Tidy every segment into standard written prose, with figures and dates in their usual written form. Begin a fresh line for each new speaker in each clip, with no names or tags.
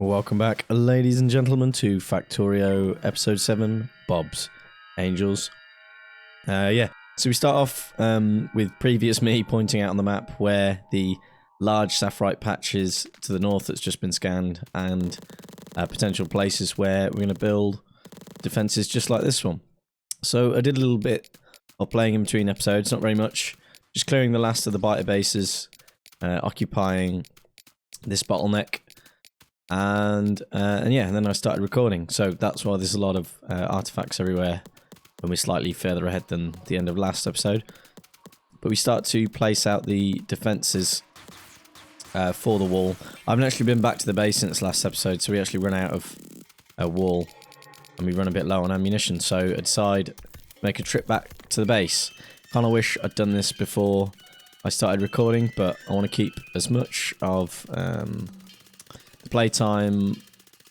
Welcome back, ladies and gentlemen, to Factorio Episode 7, Bob's Angels. So we start off with previous me pointing out on the map where the large sapphirite patches to the north that's just been scanned, and potential places where we're going to build defences just like this one. So I did a little bit of playing in between episodes, not very much, just clearing the last of the biter bases, occupying this bottleneck. And then I started recording, so that's why there's a lot of artifacts everywhere when we're slightly further ahead than the end of last episode. But we start to place out the defences for the wall. I haven't actually been back to the base since last episode, so we actually run out of a wall and we run a bit low on ammunition, so I decide to make a trip back to the base. Kind of wish I'd done this before I started recording, but I want to keep as much of playtime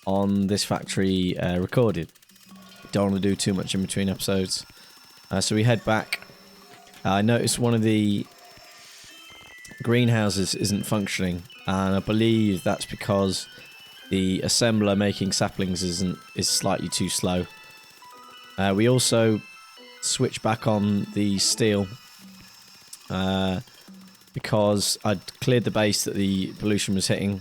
on this factory recorded. Don't want to do too much in between episodes. So we head back. I noticed one of the greenhouses isn't functioning, and I believe that's because the assembler making saplings is slightly too slow. We also switch back on the steel because I'd cleared the base that the pollution was hitting.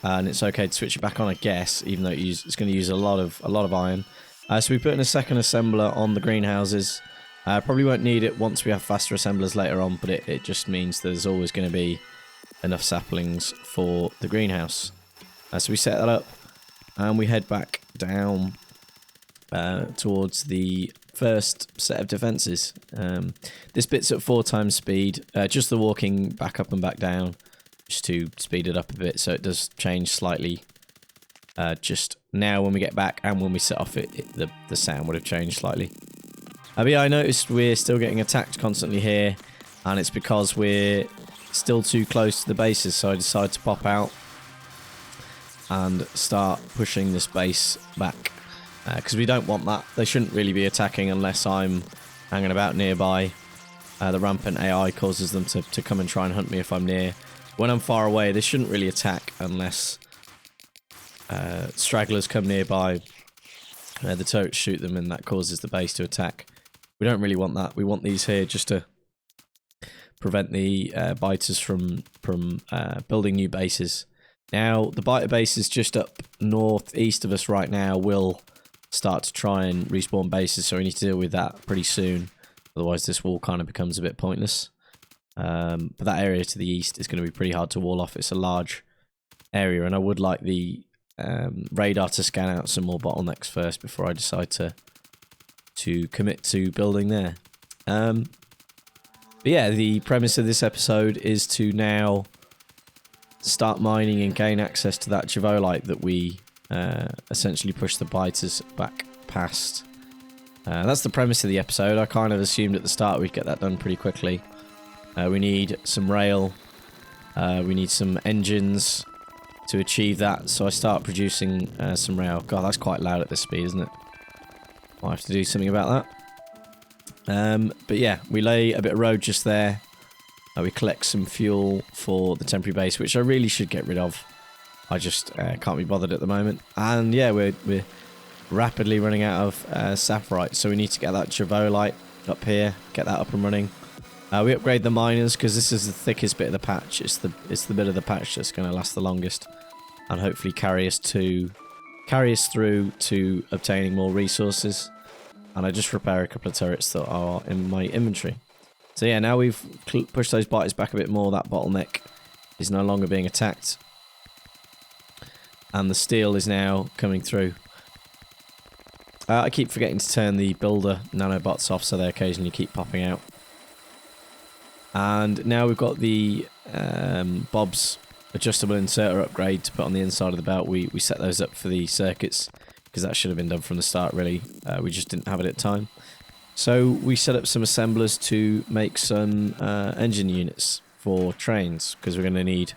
And it's okay to switch it back on, I guess, even though it's going to use a lot of iron. So we put in a second assembler on the greenhouses. Probably won't need it once we have faster assemblers later on, but it just means there's always going to be enough saplings for the greenhouse. So we set that up, and we head back down towards the first set of defences. This bit's at 4 times speed, just the walking back up and back down. Just to speed it up a bit, so it does change slightly just now when we get back, and when we set off the sound would have changed slightly. But yeah, I noticed we're still getting attacked constantly here, and it's because we're still too close to the bases, so I decided to pop out and start pushing this base back, because we don't want that. They shouldn't really be attacking unless I'm hanging about nearby. The rampant AI causes them to come and try and hunt me if I'm near. When I'm far away, they shouldn't really attack unless stragglers come nearby. The turrets shoot them, and that causes the base to attack. We don't really want that. We want these here just to prevent the biters from building new bases. Now, the biter bases just up northeast of us right now will start to try and respawn bases, so we need to deal with that pretty soon. Otherwise, this wall kind of becomes a bit pointless. But that area to the east is going to be pretty hard to wall off. It's a large area, and I would like the radar to scan out some more bottlenecks first before I decide to commit to building there. But yeah, the premise of this episode is to now start mining and gain access to that javolite that we essentially push the biters back past. That's the premise of the episode. I kind of assumed at the start we'd get that done pretty quickly. We need some rail, we need some engines to achieve that, so I start producing some rail. God, that's quite loud at this speed, isn't it? I'll have to do something about that. But yeah, we lay a bit of road just there. We collect some fuel for the temporary base, which I really should get rid of. I just can't be bothered at the moment. And yeah, we're rapidly running out of sapphirite, so we need to get that javolite up here, get that up and running. We upgrade the miners because this is the thickest bit of the patch. It's the bit of the patch that's going to last the longest, and hopefully carry us through to obtaining more resources. And I just repair a couple of turrets that are in my inventory. So yeah, now we've pushed those biters back a bit more. That bottleneck is no longer being attacked, and the steel is now coming through. I keep forgetting to turn the builder nanobots off, so they occasionally keep popping out. And now we've got the Bob's adjustable inserter upgrade to put on the inside of the belt. We set those up for the circuits because that should have been done from the start, really. We just didn't have it at time. So we set up some assemblers to make some engine units for trains, because we're going to need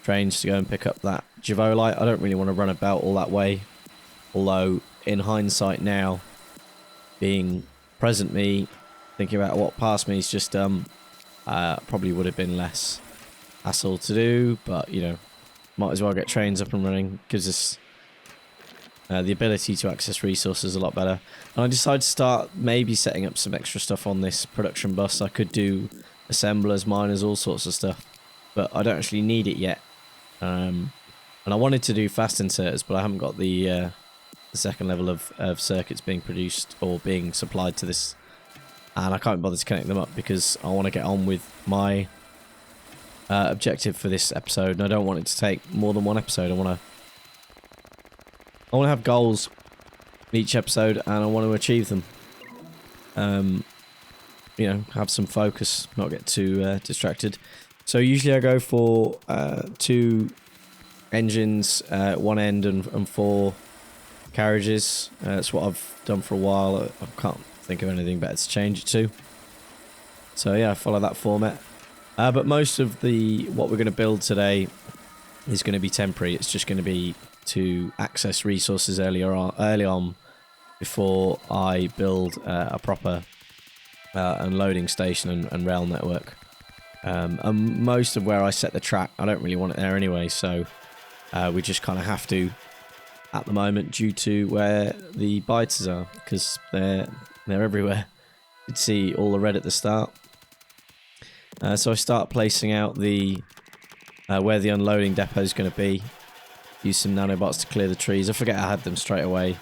trains to go and pick up that javolite. I don't really want to run a belt all that way, although in hindsight now, being present me, thinking about what past me is just probably would have been less hassle to do, but you know, might as well get trains up and running. Gives us the ability to access resources a lot better. And I decided to start maybe setting up some extra stuff on this production bus. I could do assemblers, miners, all sorts of stuff, but I don't actually need it yet. And I wanted to do fast inserters, but I haven't got the second level of circuits being produced or being supplied to this, and I can't bother to connect them up because I want to get on with my objective for this episode, and I don't want it to take more than one episode. I want to have goals in each episode, and I want to achieve them. You know, have some focus, not get too distracted. So usually I go for 2 engines at one end and 4 carriages. That's what I've done for a while. I can't think of anything better to change it to. So yeah, I follow that format. But most of what we're going to build today is going to be temporary. It's just going to be to access resources early on before I build a proper unloading station and rail network. And most of where I set the track, I don't really want it there anyway, so we just kind of have to at the moment due to where the biters are, because they're everywhere. You can see all the red at the start. So I start placing out the where the unloading depot is going to be. Use some nanobots to clear the trees. I forget I had them straight away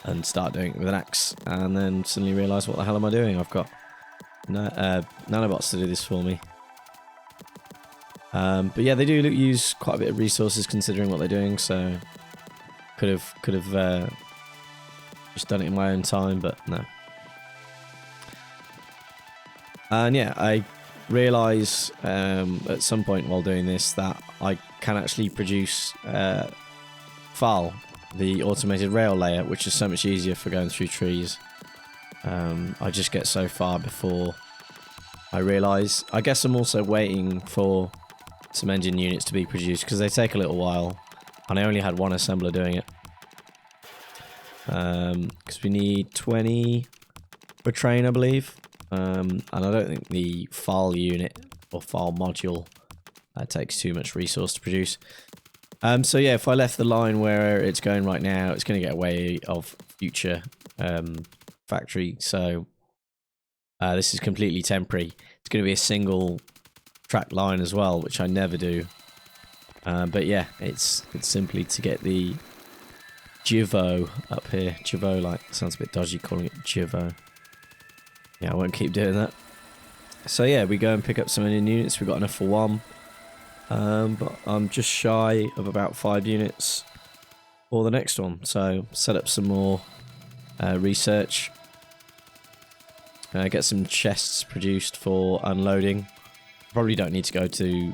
and start doing it with an axe, and then suddenly realise, what the hell am I doing? I've got nanobots to do this for me. But yeah, they do use quite a bit of resources considering what they're doing, so could have just done it in my own time, but no. And yeah, I realise at some point while doing this that I can actually produce FAL, the automated rail layer, which is so much easier for going through trees. I just get so far before I realise. I guess I'm also waiting for some engine units to be produced because they take a little while, and I only had 1 assembler doing it. Because we need 20 per train, I believe. And I don't think the file unit or file module takes too much resource to produce. So yeah, if I left the line where it's going right now, it's going to get away of future factory. So this is completely temporary. It's going to be a single track line as well, which I never do. But yeah, it's simply to get the Givo up here. Givo, like, sounds a bit dodgy calling it Givo. Yeah, I won't keep doing that. So yeah, we go and pick up some engine units. We've got enough for 1. But I'm just shy of about 5 units for the next one. So set up some more research. Get some chests produced for unloading. Probably don't need to go to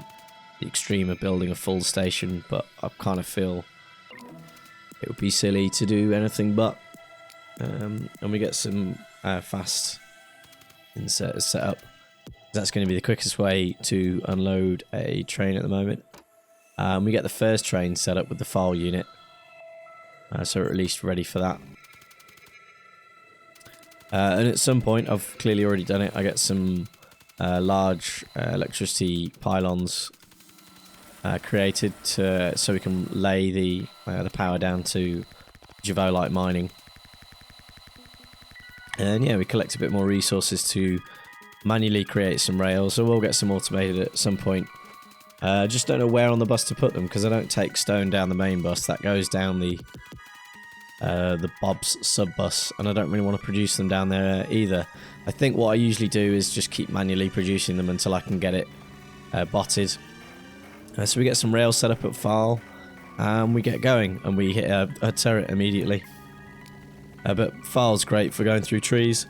the extreme of building a full station, but I kind of feel it would be silly to do anything but. And we get some fast inserters set up. That's going to be the quickest way to unload a train at the moment. We get the first train set up with the file unit, so we're at least ready for that. And at some point, I've clearly already done it, I get some large electricity pylons created so we can lay the power down to Javo-like mining. And yeah, we collect a bit more resources to manually create some rails, so we'll get some automated at some point. Just don't know where on the bus to put them, because I don't take stone down the main bus. That goes down the Bob's sub bus, and I don't really want to produce them down there either. I think what I usually do is just keep manually producing them until I can get it botted. So we get some rails set up at file, and we get going, and we hit a turret immediately. But file's great for going through trees.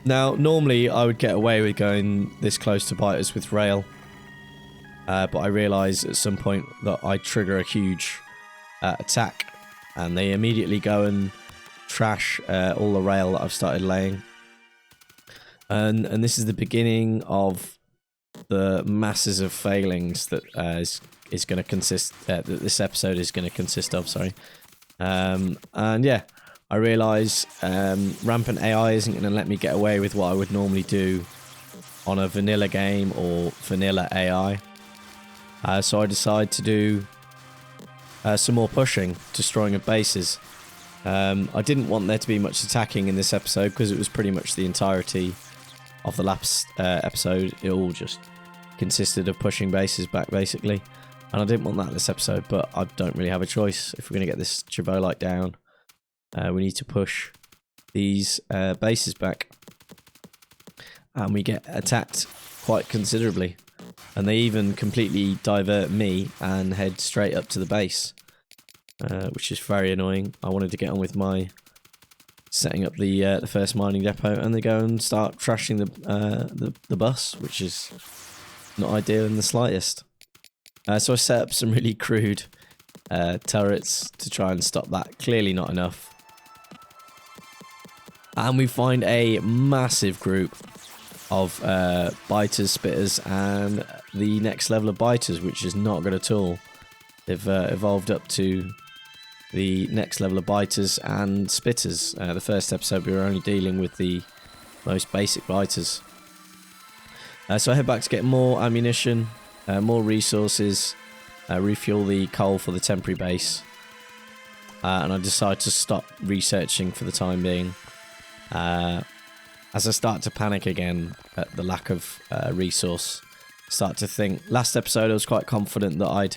Now, normally I would get away with going this close to biters with rail, but I realise at some point that I trigger a huge attack, and they immediately go and trash all the rail that I've started laying. And this is the beginning of the masses of failings that is going to consist that this episode is going to consist of. Sorry, and yeah. I realise rampant AI isn't going to let me get away with what I would normally do on a vanilla game or vanilla AI. So I decided to do some more pushing, destroying of bases. I didn't want there to be much attacking in this episode because it was pretty much the entirety of the last episode. It all just consisted of pushing bases back, basically. And I didn't want that this episode, but I don't really have a choice. If we're going to get this Javolite down, we need to push these bases back. And we get attacked quite considerably. And they even completely divert me and head straight up to the base. Which is very annoying. I wanted to get on with my setting up the first mining depot, and they go and start trashing the bus, which is not ideal in the slightest. So I set up some really crude turrets to try and stop that. Clearly not enough. And we find a massive group of biters, spitters, and the next level of biters, which is not good at all. They've evolved up to the next level of biters and spitters. The first episode we were only dealing with the most basic biters. So I head back to get more ammunition, more resources, refuel the coal for the temporary base. And I decide to stop researching for the time being. As I start to panic again at the lack of resource, start to think. Last episode I was quite confident that I'd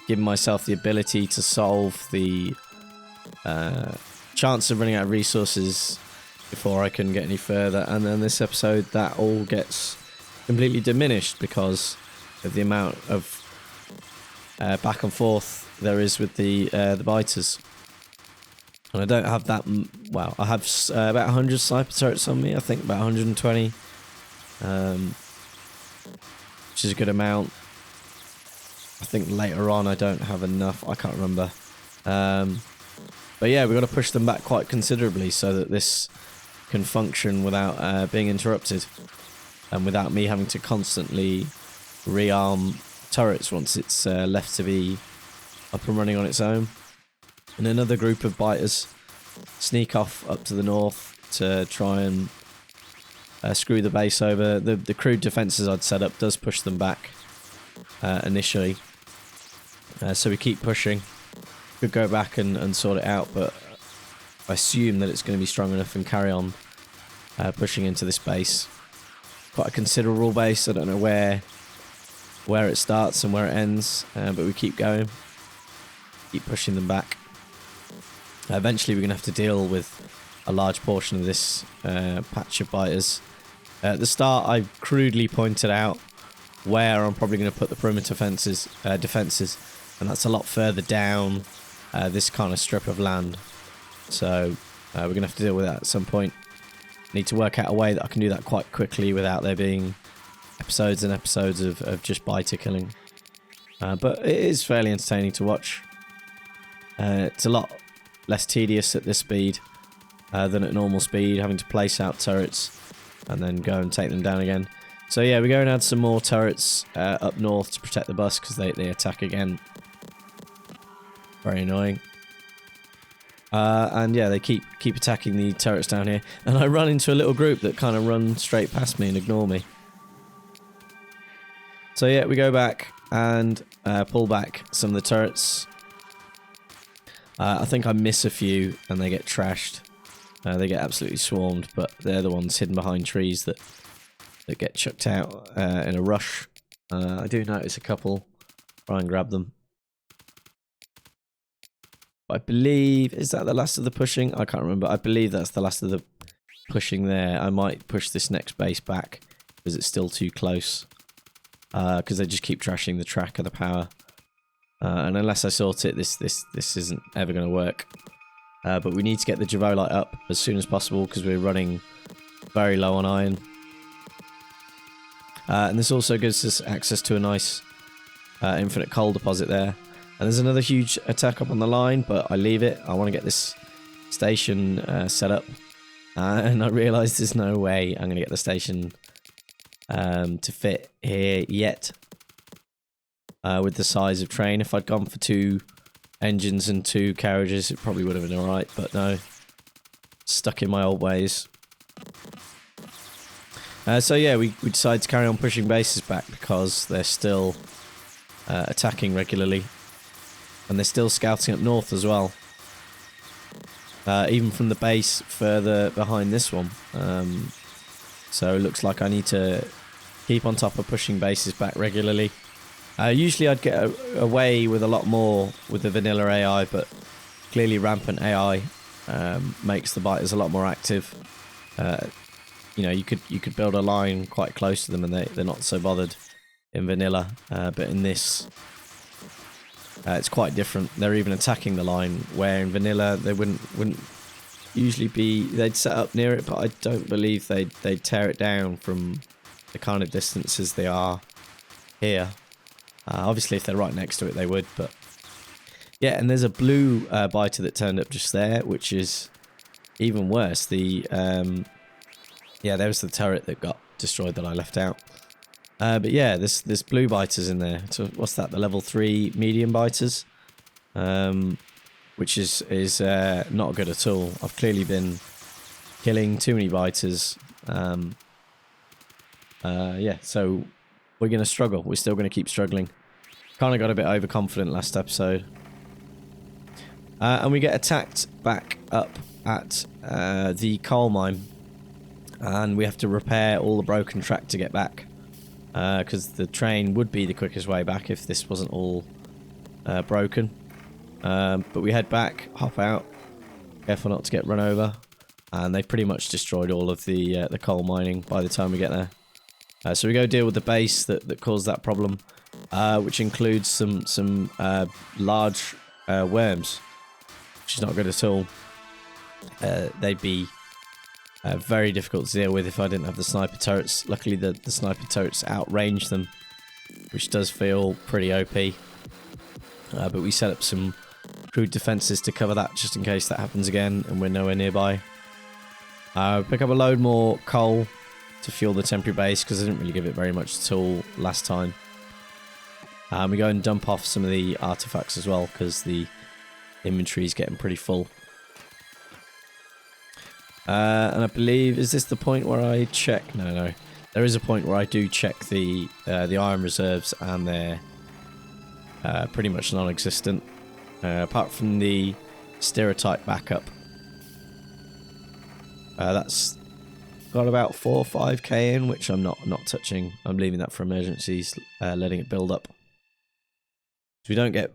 given myself the ability to solve the chance of running out of resources before I can get any further, and then this episode that all gets completely diminished because of the amount of back and forth there is with the biters. And I don't have that, well, I have about 100 sniper turrets on me, I think about 120, which is a good amount. I think later on I don't have enough, I can't remember. But yeah, we've got to push them back quite considerably so that this can function without being interrupted. And without me having to constantly rearm turrets once it's left to be up and running on its own. And another group of biters sneak off up to the north to try and screw the base over. The crude defences I'd set up does push them back initially. So we keep pushing. Could go back and sort it out, but I assume that it's going to be strong enough and carry on pushing into this base. Quite a considerable base. I don't know where it starts and where it ends, but we keep going. Keep pushing them back. Eventually we're going to have to deal with a large portion of this patch of biters. At the start I crudely pointed out where I'm probably going to put the perimeter defences, and that's a lot further down this kind of strip of land. So we're going to have to deal with that at some point. Need to work out a way that I can do that quite quickly without there being episodes and episodes of just biter killing. But it is fairly entertaining to watch. It's a lot less tedious at this speed than at normal speed, having to place out turrets and then go and take them down again. So yeah, we're going to add some more turrets up north to protect the bus because they attack again. Very annoying. And yeah, they keep attacking the turrets down here. And I run into a little group that kind of run straight past me and ignore me. So yeah, we go back and pull back some of the turrets. I think I miss a few and they get trashed. They get absolutely swarmed, but they're the ones hidden behind trees that get chucked out in a rush. I do notice a couple. Try and grab them. I believe, is that the last of the pushing? I can't remember. I believe that's the last of the pushing there. I might push this next base back because it's still too close. Because they just keep trashing the track of the power. And unless I sort it, this isn't ever going to work. But we need to get the Javolite up as soon as possible because we're running very low on iron. And this also gives us access to a nice infinite coal deposit there. And there's another huge attack up on the line, but I leave it. I want to get this station set up. And I realise there's no way I'm going to get the station to fit here yet. With the size of train. If I'd gone for 2 engines and 2 carriages, it probably would have been alright, but no. Stuck in my old ways. So yeah, we decided to carry on pushing bases back because they're still attacking regularly. And they're still scouting up north as well. Even from the base further behind this one. So it looks like I need to keep on top of pushing bases back regularly. Usually I'd get away with a lot more with the vanilla AI, but clearly rampant AI makes the biters a lot more active. You know, you could build a line quite close to them and they're not so bothered in vanilla, but in this it's quite different. They're even attacking the line, where in vanilla they wouldn't usually be. They'd set up near it, but I don't believe they'd tear it down from the kind of distances they are here. Obviously, if they're right next to it, they would. But yeah, and there's a blue biter that turned up just there, which is even worse. The yeah, there was the turret that got destroyed that I left out. But yeah, this blue biters in there. So what's that? The level 3 medium biters, which is not good at all. I've clearly been killing too many biters. Yeah, so we're gonna struggle. We're still gonna keep struggling. Kind of got a bit overconfident last episode, and we get attacked back up at the coal mine, and we have to repair all the broken track to get back. Because the train would be the quickest way back if this wasn't all broken. But we head back, hop out, careful not to get run over, and they pretty much destroyed all of the coal mining by the time we get there. So we go deal with the base that caused that problem, which includes some large worms, which is not good at all. They'd be very difficult to deal with if I didn't have the sniper turrets. Luckily the sniper turrets outrange them, which does feel pretty OP. But we set up some crude defenses to cover that just in case that happens again and we're nowhere nearby. Pick up a load more coal to fuel the temporary base because I didn't really give it very much at all last time. We go and dump off some of the artifacts as well because the inventory is getting pretty full. And I believe, is this the point where I check? No. There is a point where I do check the iron reserves, and they're pretty much non-existent, apart from the stereotype backup. That's got about 4 or 5k in, which I'm not touching. I'm leaving that for emergencies, letting it build up. So we don't get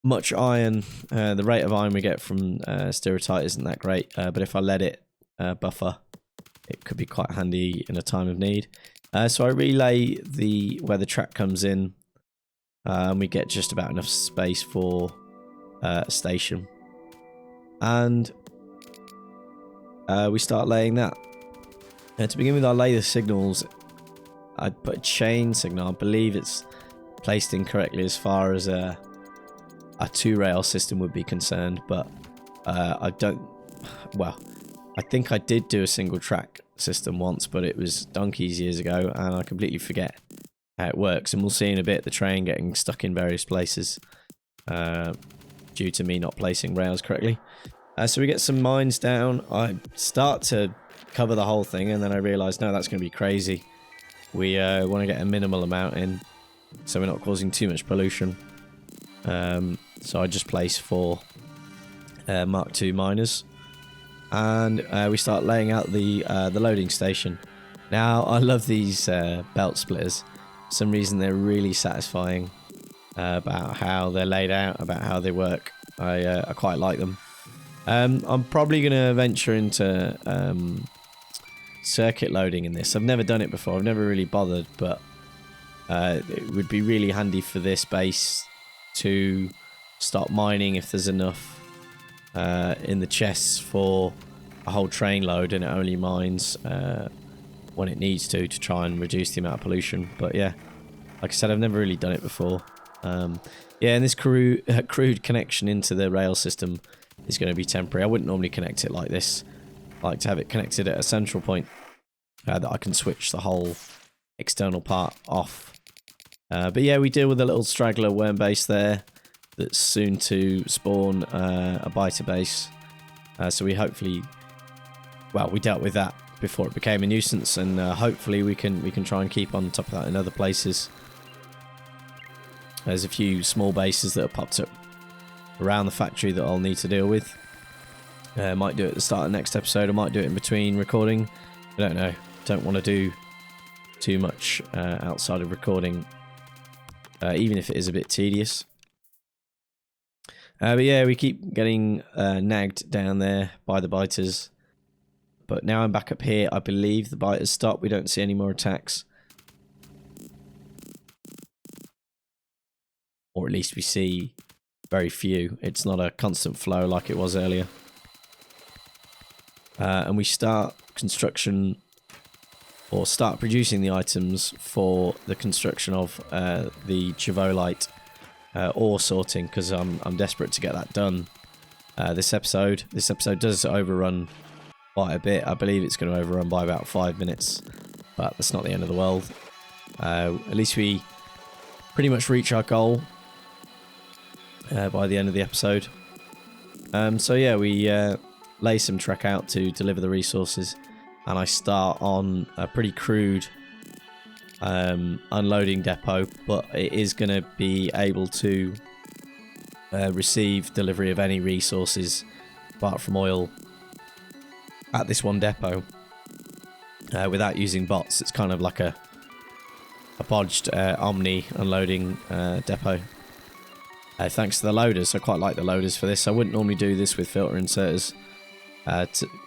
much iron. The rate of iron we get from stereotype isn't that great, but if I let it buffer, it could be quite handy in a time of need. So I relay where the track comes in, and we get just about enough space for a station, and we start laying that. And to begin with, I lay the signals. I put a chain signal. I believe it's placed incorrectly as far as a 2-rail system would be concerned, but I don't. Well, I think I did do a single track system once, but it was donkeys years ago, and I completely forget how it works. And we'll see in a bit the train getting stuck in various places due to me not placing rails correctly. So we get some mines down. I start to cover the whole thing, and then I realise, no, that's going to be crazy. We want to get a minimal amount in, so we're not causing too much pollution. So I just place 4 Mark II miners. And we start laying out the loading station. Now, I love these belt splitters. For some reason, they're really satisfying about how they're laid out, about how they work. I quite like them. I'm probably going to venture into circuit loading in this. I've never done it before. I've never really bothered, but it would be really handy for this base to start mining if there's enough in the chests for a whole train load, and it only mines when it needs to try and reduce the amount of pollution. But yeah, like I said, I've never really done it before. Yeah, and this crude connection into the rail system is going to be temporary. I wouldn't normally connect it like this. I like to have it connected at a central point that I can switch the whole external part off. But yeah, we deal with a little straggler worm base there that's soon to spawn a biter base. So we hopefully, well, we dealt with that before it became a nuisance, and hopefully we can try and keep on top of that in other places. There's a few small bases that have popped up around the factory that I'll need to deal with. Might do it at the start of the next episode. I might do it in between recording. I don't know. Don't want to do too much outside of recording, even if it is a bit tedious. But yeah, we keep getting nagged down there by the biters. But now I'm back up here. I believe the biters stopped. We don't see any more attacks. Or at least we see very few. It's not a constant flow like it was earlier. And we start construction, or start producing the items for the construction of the Chivolite ore sorting, because I'm desperate to get that done this episode. This episode does overrun quite a bit. I believe it's going to overrun by about 5 minutes, but that's not the end of the world. At least we pretty much reach our goal by the end of the episode. So yeah, we lay some trek out to deliver the resources, and I start on a pretty crude unloading depot, but it is going to be able to receive delivery of any resources apart from oil at this one depot without using bots. It's kind of like a bodged Omni unloading depot. Thanks to the loaders. I quite like the loaders for this. I wouldn't normally do this with filter inserters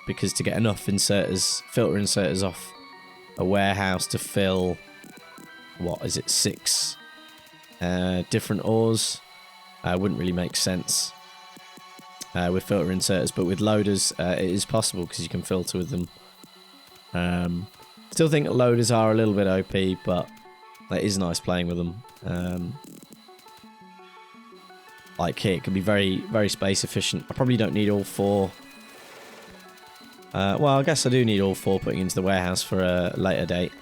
because to get enough filter inserters off a warehouse to fill, what is it, 6 different ores, wouldn't really make sense with filter inserters, but with loaders it is possible because you can filter with them. Still think that loaders are a little bit OP, but it is nice playing with them. Like here, it can be very, very space efficient. I probably don't need all 4. Well, I guess I do need all 4 putting into the warehouse for a later date.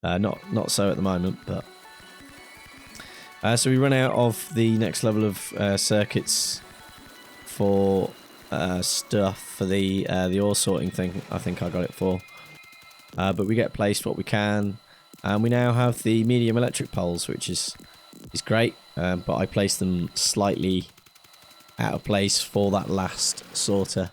Not so at the moment, but so we run out of the next level of circuits for stuff for the ore sorting thing. I think I got it for, but we get placed what we can, and we now have the medium electric poles, which is great. But I placed them slightly out of place for that last sorter.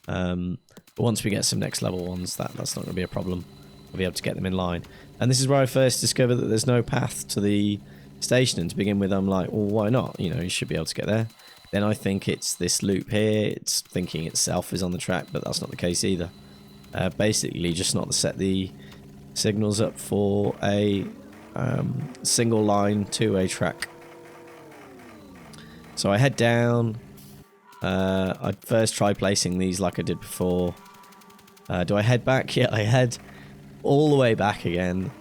But once we get some next level ones, that's not going to be a problem. I'll be able to get them in line. And this is where I first discovered that there's no path to the station, and to begin with I'm like, well, why not? You know, you should be able to get there. Then I think it's this loop here. It's thinking itself is on the track, but that's not the case either. Basically just not to set the signals up for a single line 2-way track. So I head down. I first try placing these like I did before. Do I head back? Yeah, I head all the way back again.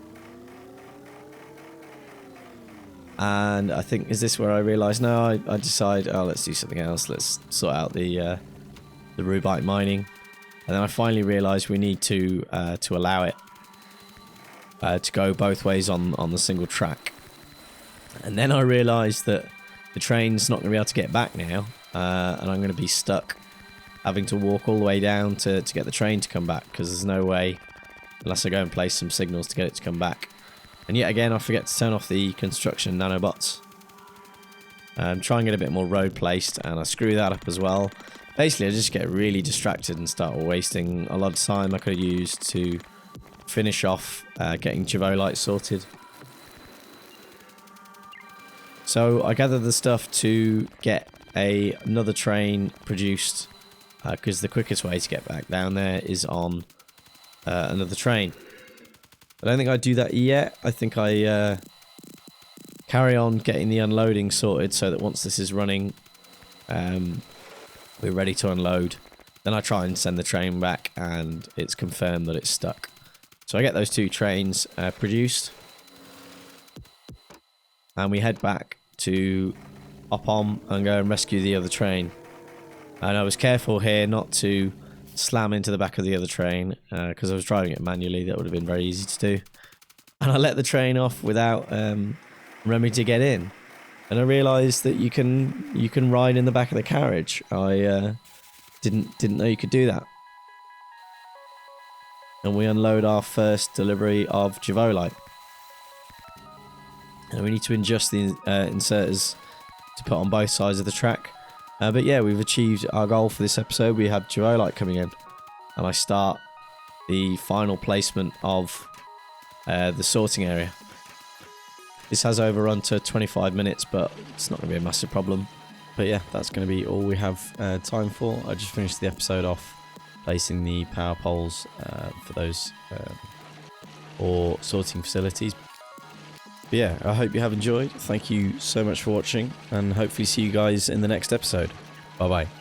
And I think, is this where I realise? No, I decide, oh, let's do something else. Let's sort out the rubite mining. And then I finally realise we need to allow it to go both ways on the single track. And then I realised that the train's not going to be able to get back now, and I'm going to be stuck having to walk all the way down to get the train to come back, because there's no way, unless I go and place some signals to get it to come back. And yet again, I forget to turn off the construction nanobots. Try and get a bit more road placed, and I screw that up as well. Basically, I just get really distracted and start wasting a lot of time I could have used to finish off getting Chivolite sorted. So I gather the stuff to get another train produced, because the quickest way to get back down there is on another train. I don't think I do that yet. I think I carry on getting the unloading sorted so that once this is running, we're ready to unload. Then I try and send the train back, and it's confirmed that it's stuck. So I get those 2 trains produced, and we head back to hop on and go and rescue the other train. And I was careful here not to slam into the back of the other train, because I was driving it manually. That would have been very easy to do. And I let the train off without Remy to get in. And I realised that you can ride in the back of the carriage. I didn't know you could do that. and we unload our first delivery of Javolite. And we need to adjust the inserters to put on both sides of the track. But yeah, we've achieved our goal for this episode. We have Javolite coming in, and I start the final placement of the sorting area. This has overrun to 25 minutes, but it's not going to be a massive problem. But yeah, that's going to be all we have time for. I just finished the episode off placing the power poles for those or sorting facilities. But yeah, I hope you have enjoyed. Thank you so much for watching, and hopefully see you guys in the next episode. Bye bye.